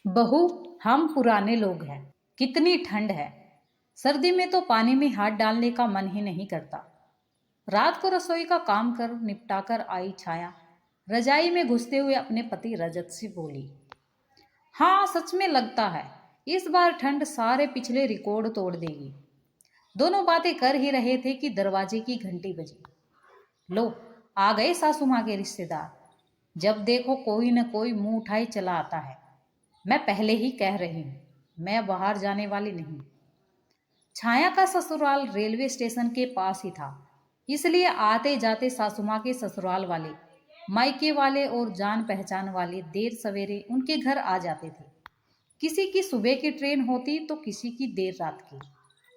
बहू, हम पुराने लोग हैं। कितनी ठंड है। सर्दी में तो पानी में हाथ डालने का मन ही नहीं करता। रात को रसोई का काम कर निपटाकर आई छाया रजाई में घुसते हुए अपने पति रजत से बोली, हाँ सच में लगता है इस बार ठंड सारे पिछले रिकॉर्ड तोड़ देगी। दोनों बातें कर ही रहे थे कि दरवाजे की घंटी बजी। लो, आ गए सासू माँ के रिश्तेदार। जब देखो कोई न कोई मुंह उठाई चला आता है। मैं पहले ही कह रही हूँ, मैं बाहर जाने वाली नहीं। छाया का ससुराल रेलवे स्टेशन के पास ही था, इसलिए आते जाते सासुमाँ के ससुराल वाले, मायके वाले और जान पहचान वाले देर सवेरे उनके घर आ जाते थे। किसी की सुबह की ट्रेन होती तो किसी की देर रात की,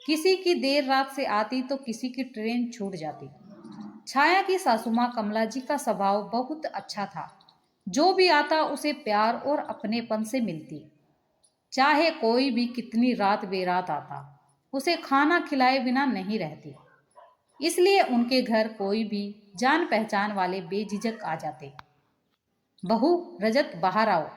किसी की देर रात से आती तो किसी की ट्रेन छूट जाती। छाया की सासुमाँ कमला जी का स्वभाव बहुत अच्छा था। जो भी आता उसे प्यार और अपनेपन से मिलती। चाहे कोई भी कितनी रात बेरात आता, उसे खाना खिलाए बिना नहीं रहती। इसलिए उनके घर कोई भी जान पहचान वाले बेझिझक आ जाते। बहू, रजत बाहर आओ।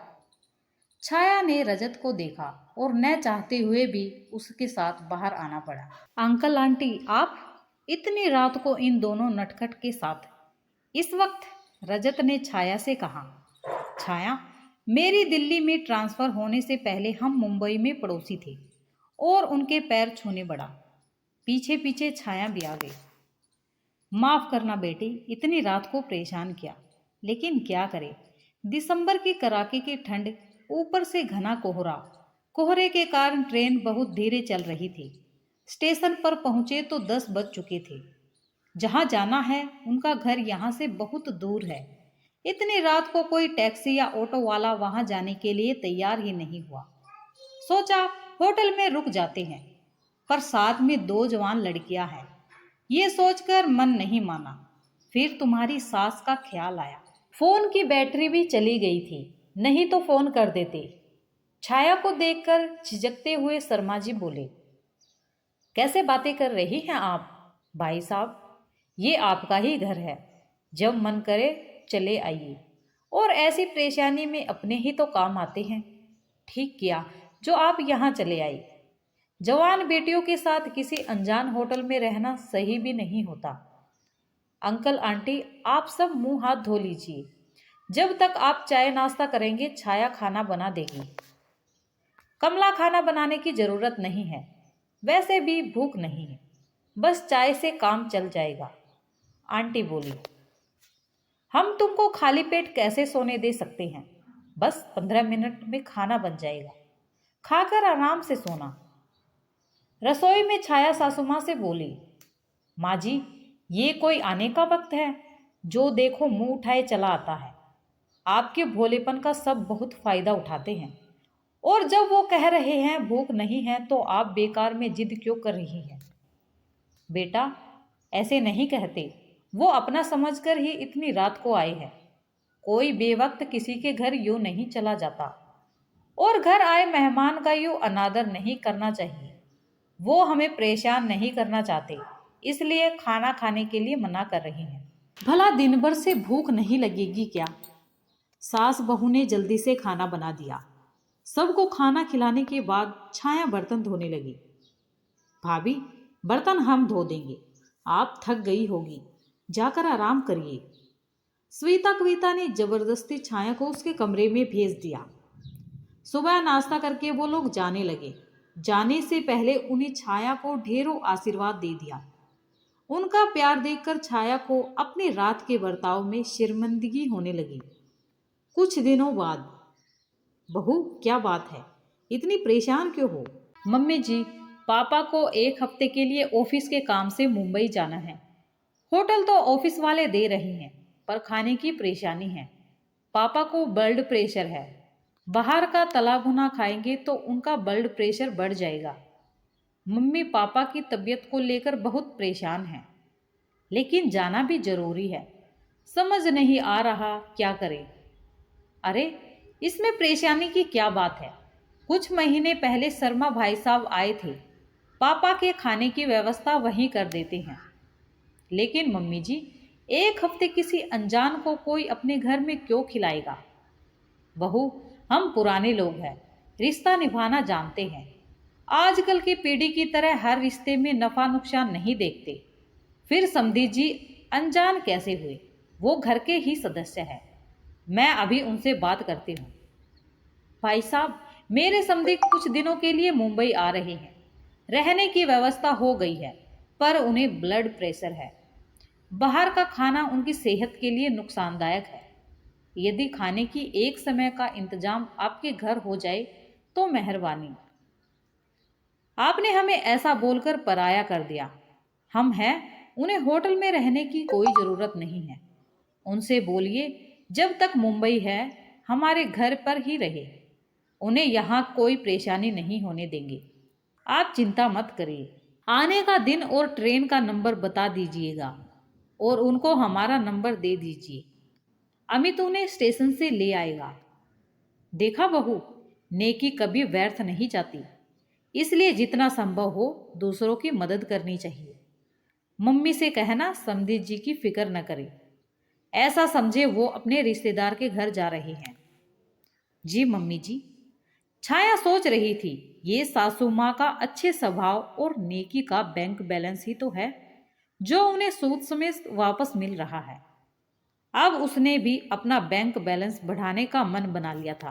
छाया ने रजत को देखा और न चाहते हुए भी उसके साथ बाहर आना पड़ा। अंकल आंटी, आप इतनी रात को इन दोनों नटखट के साथ? इस वक्त रजत ने छाया से कहा। छाया, मेरी दिल्ली में ट्रांसफर होने से पहले हम मुंबई में पड़ोसी थे और उनके पैर छूने पड़ा। पीछे पीछे छाया भी आ गई। माफ करना बेटी, इतनी रात को परेशान किया, लेकिन क्या करे, दिसंबर की कड़ाके की ठंड, ऊपर से घना कोहरा। कोहरे के कारण ट्रेन बहुत धीरे चल रही थी। स्टेशन पर पहुंचे तो 10 बज चुके थे। जहां जाना है उनका घर यहाँ से बहुत दूर है। इतनी रात को कोई टैक्सी या ऑटो वाला वहां जाने के लिए तैयार ही नहीं हुआ। सोचा होटल में रुक जाते हैं, पर साथ में 2 जवान लड़कियां हैं। ये सोचकर मन नहीं माना। फिर तुम्हारी सास का ख्याल आया। फोन की बैटरी भी चली गई थी, नहीं तो फोन कर देते। छाया को देखकर झिझकते हुए शर्मा जी बोले, कैसे बातें कर रही हैं आप भाई साहब? ये आपका ही घर है, जब मन करे चले आइए। और ऐसी परेशानी में अपने ही तो काम आते हैं। ठीक किया जो आप यहाँ चले आई। जवान बेटियों के साथ किसी अनजान होटल में रहना सही भी नहीं होता। अंकल आंटी, आप सब मुंह हाथ धो लीजिए। जब तक आप चाय नाश्ता करेंगे छाया खाना बना देगी। कमला खाना बनाने की जरूरत नहीं है, वैसे भी भूख नहीं है, बस चाय से काम चल जाएगा। आंटी बोली, हम तुमको खाली पेट कैसे सोने दे सकते हैं? बस 15 मिनट में खाना बन जाएगा, खाकर आराम से सोना। रसोई में छाया सासू माँ से बोली, माँ जी, ये कोई आने का वक्त है? जो देखो मुंह उठाए चला आता है। आपके भोलेपन का सब बहुत फायदा उठाते हैं, और जब वो कह रहे हैं भूख नहीं है तो आप बेकार में जिद क्यों कर रही हैं? बेटा, ऐसे नहीं कहते, वो अपना समझकर ही इतनी रात को आए हैं। कोई बेवक्त किसी के घर यूं नहीं चला जाता, और घर आए मेहमान का यूं अनादर नहीं करना चाहिए। वो हमें परेशान नहीं करना चाहते, इसलिए खाना खाने के लिए मना कर रही हैं। भला दिन भर से भूख नहीं लगेगी क्या? सास बहू ने जल्दी से खाना बना दिया। सबको खाना खिलाने के बाद छाया बर्तन धोने लगी। भाभी, बर्तन हम धो देंगे, आप थक गई होगी, जाकर आराम करिए। स्वीता कविता ने जबरदस्ती छाया को उसके कमरे में भेज दिया। सुबह नाश्ता करके वो लोग जाने लगे। जाने से पहले उन्हें छाया को ढेरों आशीर्वाद दे दिया। उनका प्यार देखकर छाया को अपनी रात के बर्ताव में शर्मिंदगी होने लगी। कुछ दिनों बाद, बहू क्या बात है, इतनी परेशान क्यों हो? मम्मी जी, पापा को 1 हफ्ते के लिए ऑफिस के काम से मुंबई जाना है। होटल तो ऑफिस वाले दे रहे हैं, पर खाने की परेशानी है। पापा को ब्लड प्रेशर है। बाहर का तला भुना खाएंगे तो उनका ब्लड प्रेशर बढ़ जाएगा। मम्मी पापा की तबीयत को लेकर बहुत परेशान हैं, लेकिन जाना भी जरूरी है। समझ नहीं आ रहा क्या करें। अरे, इसमें परेशानी की क्या बात है? कुछ महीने पहले शर्मा भाई साहब आए थे, पापा के खाने की व्यवस्था वहीं कर देते हैं। लेकिन मम्मी जी, 1 हफ्ते किसी अनजान को कोई अपने घर में क्यों खिलाएगा? बहू, हम पुराने लोग हैं, रिश्ता निभाना जानते हैं। आजकल की पीढ़ी की तरह हर रिश्ते में नफा नुकसान नहीं देखते। फिर समधी जी अनजान कैसे हुए? वो घर के ही सदस्य हैं। मैं अभी उनसे बात करती हूँ। भाई साहब, मेरे समधी कुछ दिनों के लिए मुंबई आ रहे हैं। रहने की व्यवस्था हो गई है, पर उन्हें ब्लड प्रेशर है। बाहर का खाना उनकी सेहत के लिए नुकसानदायक है। यदि खाने की एक समय का इंतजाम आपके घर हो जाए तो मेहरबानी। आपने हमें ऐसा बोलकर पराया कर दिया। हम हैं, उन्हें होटल में रहने की कोई ज़रूरत नहीं है। उनसे बोलिए जब तक मुंबई है हमारे घर पर ही रहे। उन्हें यहाँ कोई परेशानी नहीं होने देंगे। आप चिंता मत करिए। आने का दिन और ट्रेन का नंबर बता दीजिएगा और उनको हमारा नंबर दे दीजिए। अमित उन्हें स्टेशन से ले आएगा। देखा बहू, नेकी कभी व्यर्थ नहीं जाती, इसलिए जितना संभव हो दूसरों की मदद करनी चाहिए। मम्मी से कहना समधी जी की फिक्र न करे, ऐसा समझे वो अपने रिश्तेदार के घर जा रहे हैं। जी मम्मी जी। छाया सोच रही थी, ये सासू माँ का अच्छे स्वभाव और नेकी का बैंक बैलेंस ही तो है जो उन्हें सूद समेत वापस मिल रहा है। अब उसने भी अपना बैंक बैलेंस बढ़ाने का मन बना लिया था।